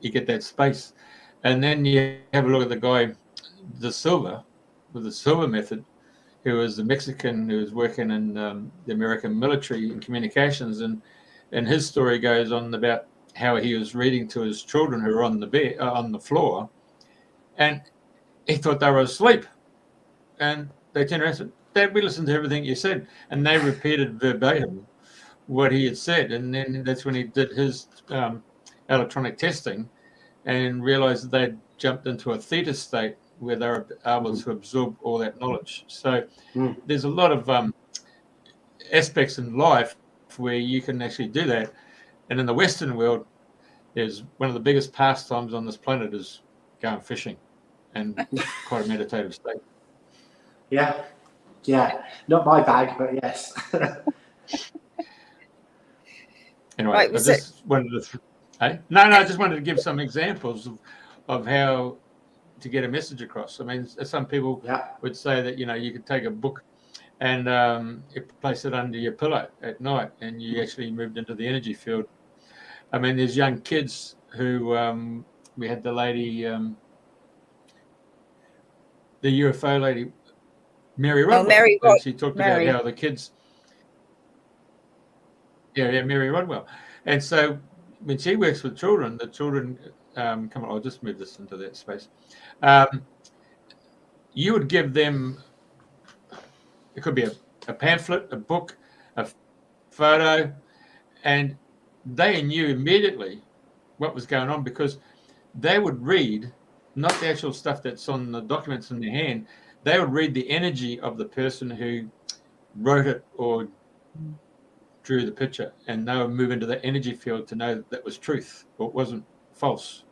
you get that space. And then you have a look at the guy, with the Silva method, who was the Mexican who was working in the American military and communications, and his story goes on about how he was reading to his children who were on the floor, and he thought they were asleep, and they turned around and said, Dad, we listened to everything you said, and they repeated verbatim what he had said. And then that's when he did his electronic testing and realized that they'd jumped into a theta state where they were able to absorb all that knowledge. So there's a lot of aspects in life where you can actually do that. And in the Western world, is one of the biggest pastimes on this planet is going fishing, and quite a meditative state. Yeah, not my bag, but yes. Anyway, Right, I just wanted to. I just wanted to give some examples of how to get a message across. I mean, some people would say that you could take a book and you place it under your pillow at night, and you actually moved into the energy field. I mean, there's young kids who we had the lady, the UFO lady, Mary Rodwell. Mary and she talked Mary. about how the kids. Yeah, Mary Rodwell. And so when she works with children, the children come on. I'll just move this into that space. You would give them. It could be a pamphlet, a book, a photo, and they knew immediately what was going on because they would read, not the actual stuff that's on the documents in their hand. They would read the energy of the person who wrote it or drew the picture, and they would move into the energy field to know that was truth or it wasn't false.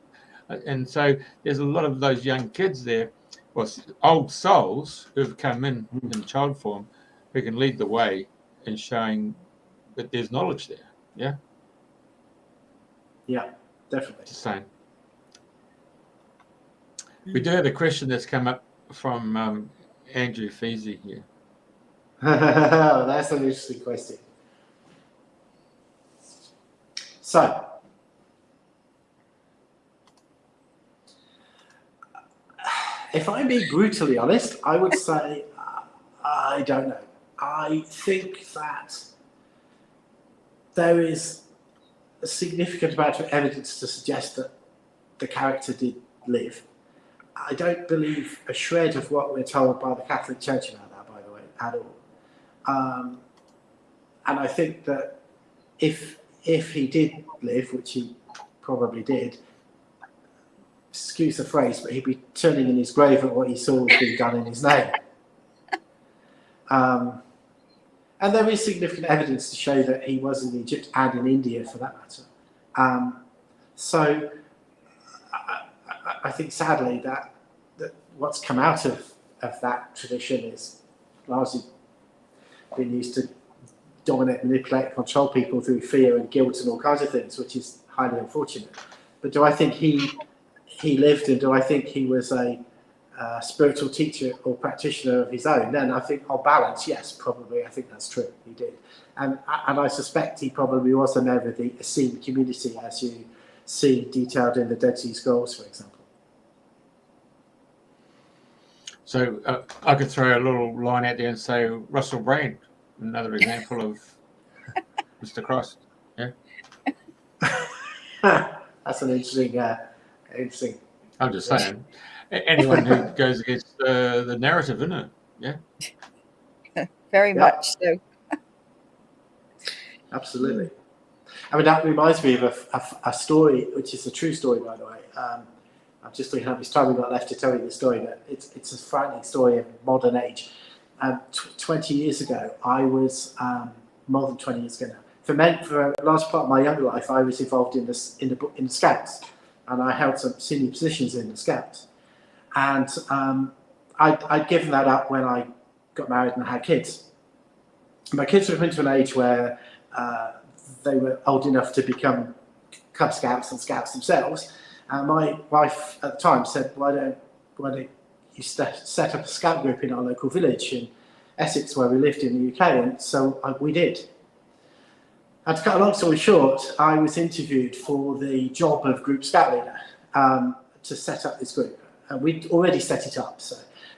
And so there's a lot of those young kids there, or old souls who've come in child form, who can lead the way in showing that there's knowledge there. Yeah. Yeah, definitely. Just saying. We do have a question that's come up from Andrew Feasy here. That's an interesting question. So, if I'm being brutally honest, I would say I don't know. I think that there is a significant amount of evidence to suggest that the character did live. I don't believe a shred of what we're told by the Catholic Church about that, by the way, at all. And I think that if he did live, which he probably did, excuse the phrase, but he'd be turning in his grave at what he saw was being done in his name. And there is significant evidence to show that he was in Egypt and in India, for that matter. So I think, sadly, that what's come out of that tradition is largely been used to dominate, manipulate, control people through fear and guilt and all kinds of things, which is highly unfortunate. But do I think he lived, and do I think he was a spiritual teacher or practitioner of his own? Then I think, on balance, yes, probably. I think that's true. He did, and I suspect he probably was a member of the Essene community, as you see detailed in the Dead Sea Scrolls, for example. So I could throw a little line out there and say Russell Brand, another example of Mr. Christ. Yeah. That's an interesting. I'm just saying, anyone who goes against the narrative, isn't it? Yeah. Very much so. Absolutely. I mean, that reminds me of a story, which is a true story, by the way. I'm just looking how much time we've got left to tell you the story, but it's a frightening story of modern age. 20 years ago, I was more than 20 years ago now. For a large part of my younger life, I was involved in the Scouts, and I held some senior positions in the Scouts. And I'd given that up when I got married and had kids. My kids were into an age where they were old enough to become Cub Scouts and Scouts themselves. And my wife at the time said, why don't you set up a Scout group in our local village in Essex, where we lived in the UK? And so we did. And to cut a long story short, I was interviewed for the job of Group Scout Leader to set up this group. And we'd already set it up. So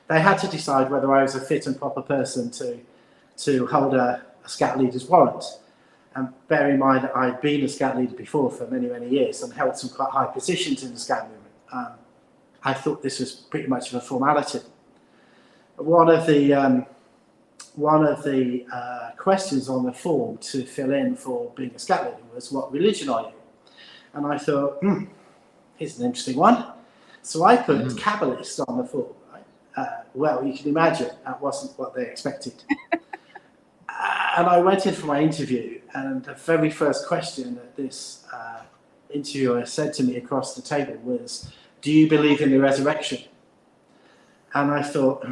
they had to decide whether I was a fit and proper person to hold a Scout Leader's warrant. And bear in mind that I'd been a Scout Leader before for many, many years and held some quite high positions in the Scout movement. I thought this was pretty much of a formality. One of the questions on the form to fill in for being a Scout Leader was, what religion are you? And I thought, here's an interesting one. So I put Kabbalist on the form. Right? Well, you can imagine that wasn't what they expected. And I went in for my interview, and the very first question that this interviewer said to me across the table was, "Do you believe in the resurrection?" And I thought,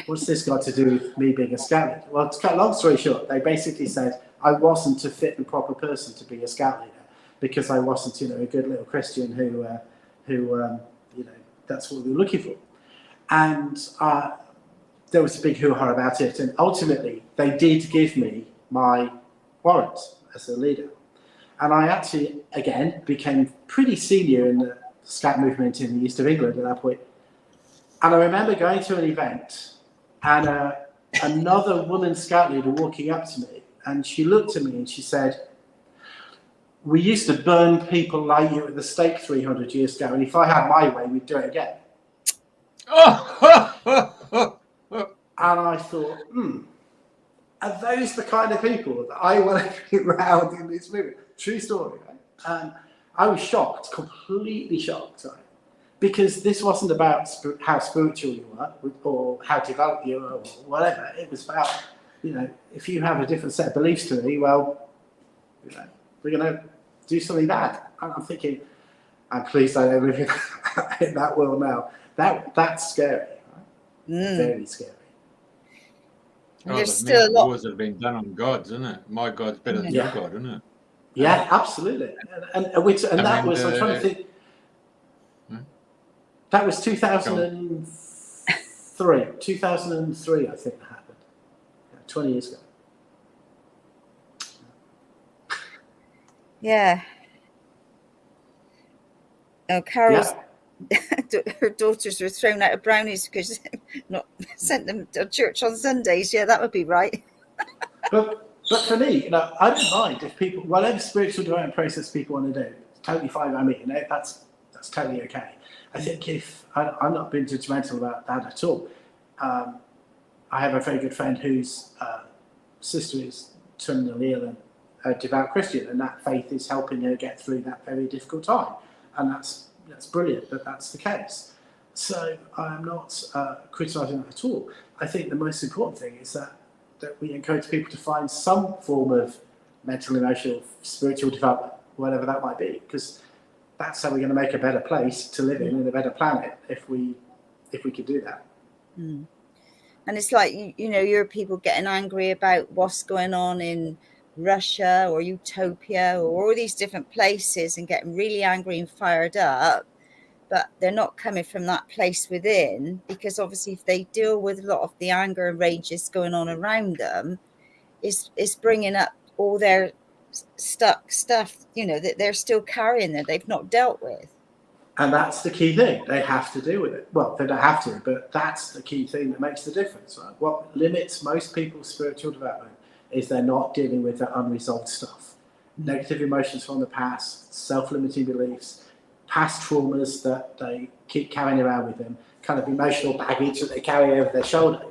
what's this got to do with me being a scout leader? Well, to cut a long story short, they basically said I wasn't a fit and proper person to be a scout leader because I wasn't, a good little Christian who that's what we were looking for. And there was a big hoo-ha about it. And ultimately, they did give me my warrant as a leader. And I actually, again, became pretty senior in the scout movement in the east of England at that point. And I remember going to an event and another woman scout leader walking up to me, and she looked at me and she said, "We used to burn people like you at the stake 300 years ago, and if I had my way, we'd do it again." And I thought, are those the kind of people that I want to be around in this movie? True story, right? And I was shocked, completely shocked, right? Because this wasn't about how spiritual you were or how developed you were or whatever. It was about, if you have a different set of beliefs to me, well, we're going to do something bad. And I'm thinking, I'm pleased I don't live in that world now. That's scary, right? Very scary. There's still a lot. Wars that have been done on gods, isn't it? My God's better than your God, isn't it? Yeah, absolutely. And that was, I'm trying to think. That was 2003. 2003, I think that happened. 20 years ago. Yeah. Oh, Carol's her daughters were thrown out of brownies because not sent them to church on Sundays. Yeah, that would be right. But for me, I don't mind if people, whatever spiritual development process people want to do, it's totally fine by me. That's totally okay. I think if I'm not being judgmental about that at all. I have a very good friend whose sister is terminally ill and a devout Christian, and that faith is helping her get through that very difficult time, and that's brilliant that that's the case. So I'm not criticising that at all. I think the most important thing is that we encourage people to find some form of mental, emotional, spiritual development, whatever that might be, because that's how we're going to make a better place to live in and a better planet if we could do that. And it's like, you're people getting angry about what's going on in Russia or Utopia or all these different places and getting really angry and fired up, but they're not coming from that place within, because obviously if they deal with a lot of the anger and rages going on around them, it's bringing up all their stuff, that they're still carrying that they've not dealt with. And that's the key thing. They have to deal with it. Well, they don't have to, but that's the key thing that makes the difference. Right? What limits most people's spiritual development is they're not dealing with their unresolved stuff. Negative emotions from the past, self-limiting beliefs, past traumas that they keep carrying around with them, kind of emotional baggage that they carry over their shoulder.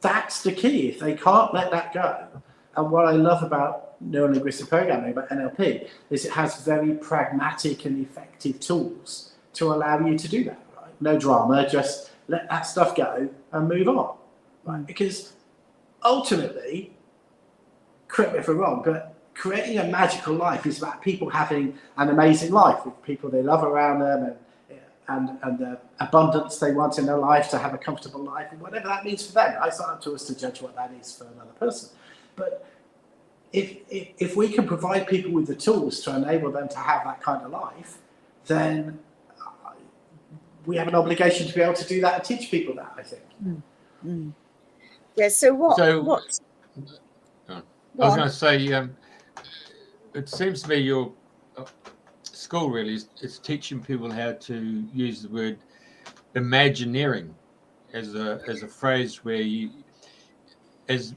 That's the key. If they can't let that go. And what I love about neurolinguistic programming, about NLP, is it has very pragmatic and effective tools to allow you to do that. Right? No drama, just let that stuff go and move on. Right? Because ultimately, correct me if I'm wrong, but creating a magical life is about people having an amazing life with people they love around them and the abundance they want in their life, to have a comfortable life, and whatever that means for them. It's not up to us to judge what that is for another person. But if we can provide people with the tools to enable them to have that kind of life, then we have an obligation to be able to do that and teach people that, I think. Yeah, so what? I was going to say, it seems to me your school really is teaching people how to use the word imagineering as a phrase where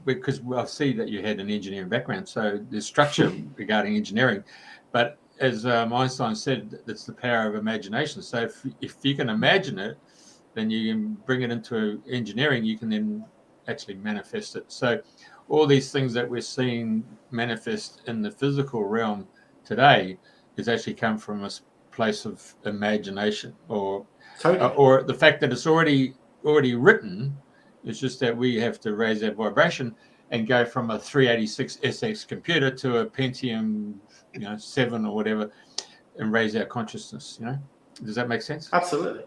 because I see that you had an engineering background, so there's structure regarding engineering, but as Einstein said, it's the power of imagination. So if you can imagine it, then you can bring it into engineering, you can then actually manifest it. So all these things that we're seeing manifest in the physical realm today is actually come from a place of imagination, or the fact that it's already written. It's just that we have to raise that vibration. and go from a 386 SX computer to a Pentium, 7 or whatever, and raise our consciousness. Does that make sense? Absolutely,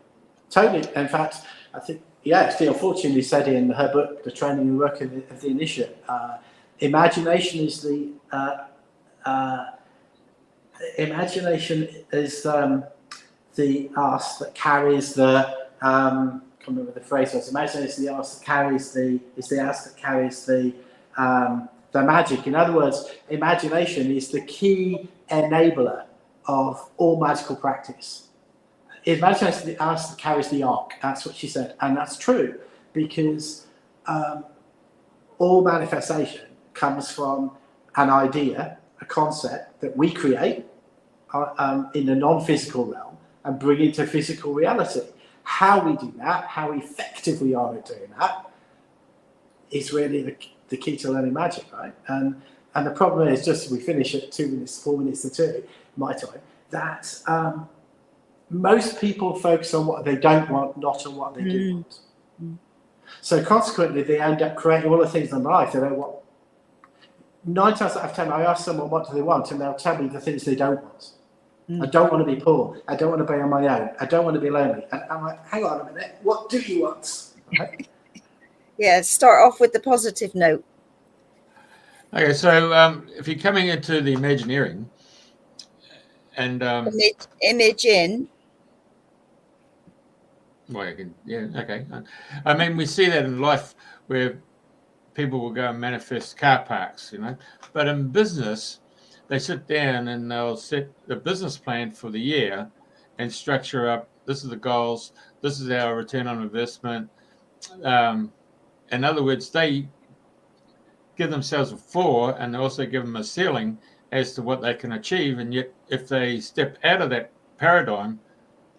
totally. In fact, I think Dion Fortune said in her book, The Training and Work of the Initiate, imagination is the arse that carries the can't remember the phrase was. Imagination is the arse that carries the magic. In other words, imagination is the key enabler of all magical practice. Imagination is the arse that carries the ark. That's what she said, and that's true, because all manifestation comes from an idea, a concept that we create in the non-physical realm and bring into physical reality. How we do that, how effective we are at doing that, is really the key to learning magic, right? And the problem is, just as we finish at 4 minutes to 2, my time, that most people focus on what they don't want, not on what they do want. So consequently, they end up creating all the things in life they don't want. 9 times out of 10, I ask someone what do they want, and they'll tell me the things they don't want. I don't want to be poor. I don't want to be on my own. I don't want to be lonely. And I'm like, hang on a minute, what do you want? Right? Yeah, start off with the positive note. Okay, so if you're coming into the Imagineering and image in. Well, okay. I mean, we see that in life where people will go and manifest car parks, but in business, they sit down and they'll set a business plan for the year and structure up, this is the goals, this is our return on investment. In other words, they give themselves a floor and they also give them a ceiling as to what they can achieve. And yet, if they step out of that paradigm,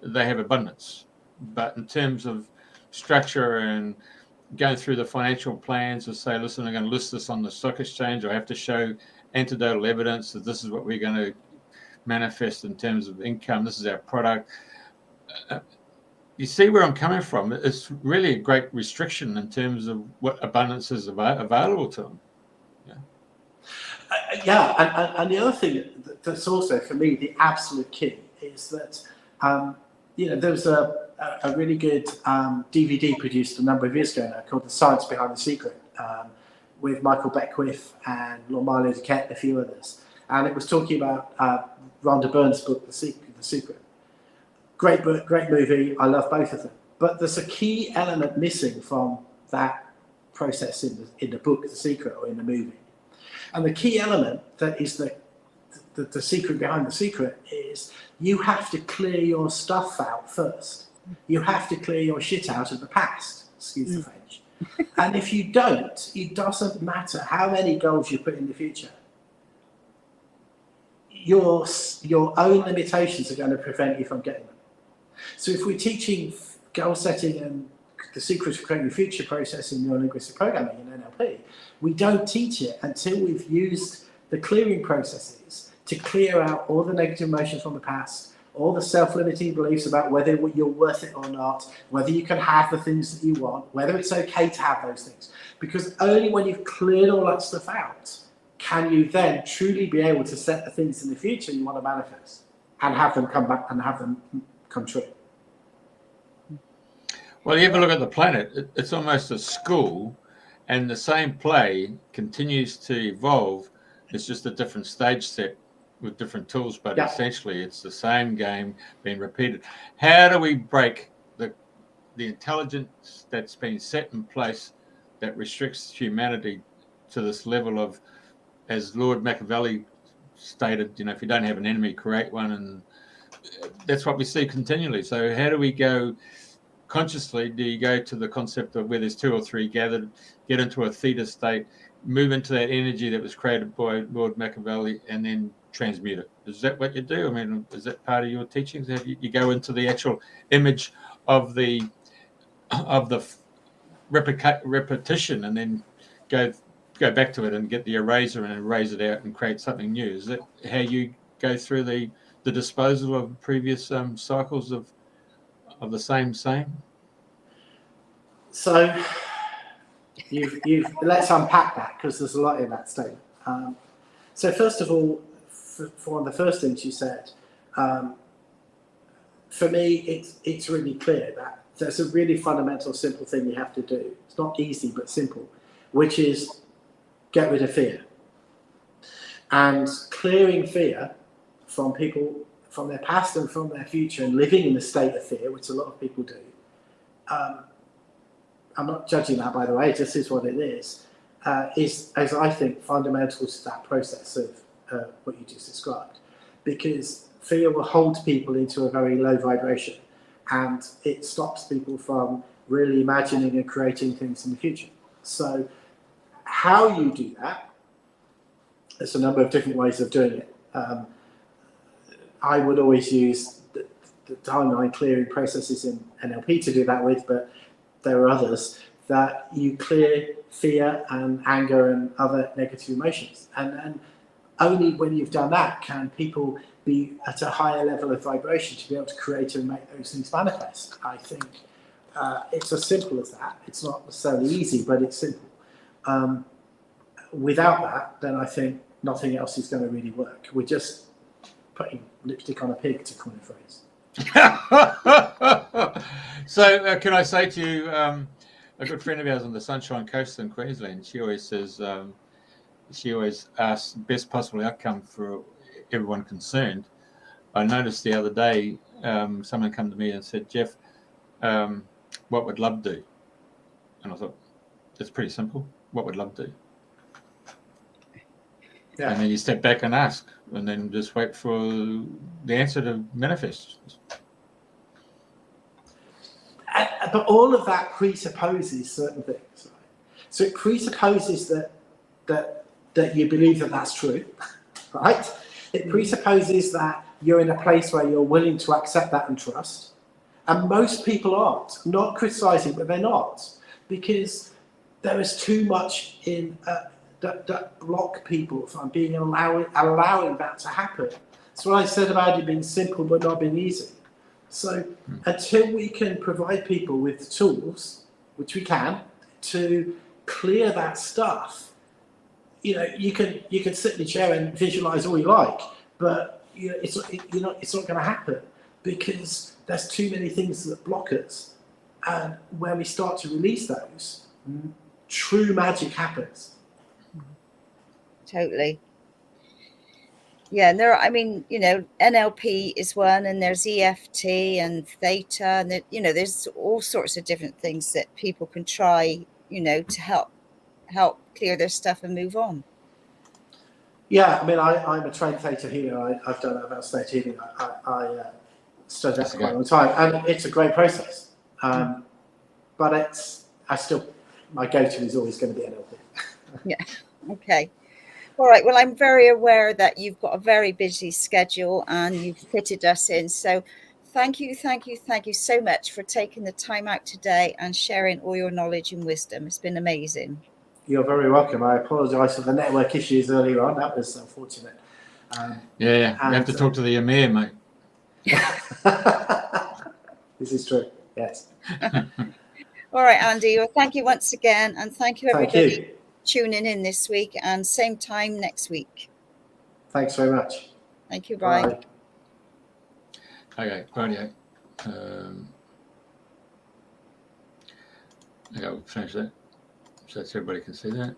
they have abundance. But in terms of structure and going through the financial plans, or say, listen, I'm going to list this on the stock exchange, or I have to show anecdotal evidence that this is what we're going to manifest in terms of income, this is our product. You see where I'm coming from? It's really a great restriction in terms of what abundance is available to them. And the other thing that's also, for me, the absolute key is that, there was a really good DVD produced a number of years ago now called The Science Behind the Secret, with Michael Beckwith and Milo Duquette and a few others. And it was talking about Rhonda Byrne's book, The Secret. Great book, great movie. I love both of them. But there's a key element missing from that process in the book, The Secret, or in the movie. And the key element that is the secret behind the secret is you have to clear your stuff out first. You have to clear your shit out of the past, excuse the French. And if you don't, it doesn't matter how many goals you put in the future. Your own limitations are going to prevent you from getting them. So if we're teaching goal setting and the secrets of creating the future process in neurolinguistic programming in NLP, we don't teach it until we've used the clearing processes to clear out all the negative emotions from the past, all the self-limiting beliefs about whether you're worth it or not, whether you can have the things that you want, whether it's okay to have those things. Because only when you've cleared all that stuff out can you then truly be able to set the things in the future you want to manifest and have them come back and have them come true. Well, you ever look at the planet, it's almost a school, and the same play continues to evolve. It's just a different stage set with different tools, but essentially it's the same game being repeated. How do we break the intelligence that's been set in place that restricts humanity to this level of, as Lord Machiavelli stated, if you don't have an enemy, create one, and that's what we see continually. So how do we go consciously? Do you go to the concept of where there's 2 or 3 gathered, get into a theta state, move into that energy that was created by Lord Machiavelli, and then transmute it? Is that what you do? I mean, is that part of your teachings? Have you go into the actual image of the repetition, and then go back to it and get the eraser and erase it out and create something new? Is that how you go through the disposal of previous cycles of the same? So Let's unpack that, because there's a lot in that statement. So first of all, for one of the first things you said, for me, it's really clear that there's a really fundamental, simple thing you have to do. It's not easy, but simple, which is get rid of fear. And clearing fear from people, from their past and from their future, and living in a state of fear, which a lot of people do. I'm not judging that, by the way, it just is what it is, as I think, fundamental to that process of what you just described. Because fear will hold people into a very low vibration, and it stops people from really imagining and creating things in the future. So how you do that, there's a number of different ways of doing it. I would always use the timeline clearing processes in NLP to do that with, but there are others that you clear fear and anger and other negative emotions. And only when you've done that can people be at a higher level of vibration to be able to create and make those things manifest. I think it's as simple as that. It's not necessarily easy, but it's simple. Without that, then I think nothing else is going to really work. We're just putting lipstick on a pig, to coin a phrase. So can I say to you, a good friend of ours on the Sunshine Coast in Queensland, she always says, she always asks best possible outcome for everyone concerned. I noticed the other day, someone came to me and said, Jeff, what would love do? And I thought, that's pretty simple. What would love do? Yeah. And then you step back and ask, and then just wait for the answer to manifest. But all of that presupposes certain things. Right? So it presupposes that you believe that that's true, right? It presupposes that you're in a place where you're willing to accept that and trust. And most people aren't. I'm not criticizing, but they're not, because there is too much in that block people from being allowing that to happen. That's what I said about it being simple but not being easy. So until we can provide people with the tools, which we can, to clear that stuff, you know, you can sit in the chair and visualize all you like, but you know, it's not going to happen, because there's too many things that block us. And when we start to release those, true magic happens. Totally. Yeah, and there. I mean, you know, NLP is one, and there's EFT and Theta, and you know, there's all sorts of different things that people can try, you know, to help clear their stuff and move on. Yeah, I mean, I'm a trained Theta healer. I've done advanced Theta healing. I studied that for quite a long time, and it's a great process. But my go-to is always going to be NLP. Yeah. Okay. All right. Well, I'm very aware that you've got a very busy schedule and you've fitted us in. So thank you so much for taking the time out today and sharing all your knowledge and wisdom. It's been amazing. You're very welcome. I apologise for the network issues earlier on. That was unfortunate. Yeah. You have to talk to the Emir, mate. This is true. Yes. All right, Andy. Well, thank you once again. And thank you, everybody. Thank you. Tuning in this week and same time next week. Thanks very much. Thank you. Bye. Bye. Okay, radio. Okay, we'll finish that so everybody can see that.